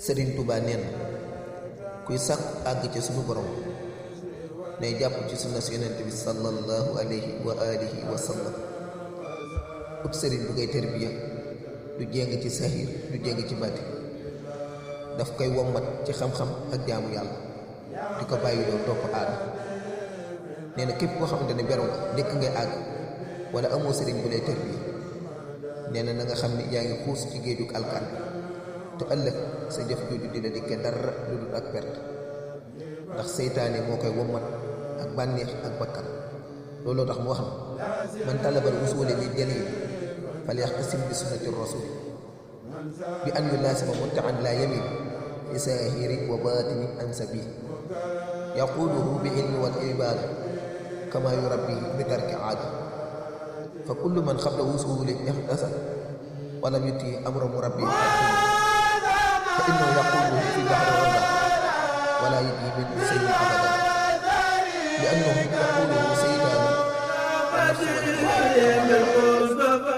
Sëriñ Tuubaa neen kuy sàkk àgg ci sunu borom nay jàpp ci sunna si yonent bi sallallahu alayhi wa alihi wa sallam. ub sëriñ bu ngay tarbiya du jéng ci sahir du jéng ci bàtti, daf koy wommat ci xam-xam ak jaamu yàlla di ko bàyyi doo topp aada. nee na képp koo xamante ne beru nga njëkk ngay àgg wala amoo sëriñ bu lay tarbiya, nee na nga xam ni yaa ngi xuus ci géejug alkaan te ëllëg sa jëf jooju dina dikke dara lu dul ak perte, ndax seytaane moo koy wommat ak bànneex ak bakkan. looloo tax mu wax na man talabal usuli li jalil falyaxtasim bi sunnati rasul bi an yulaasima muttaan la yamin fi saahiri wa batini an sabil yaquluhu bi ilmi wal ibada kama yurabbi bi tarki aada fa kullu man xabla usuli ixtasal walam yuti amra murabbi fa innahu yaquluhu fi bahri rada wala yuti min sayyi abada li annahu yaquluhu sayyidana wa nafsu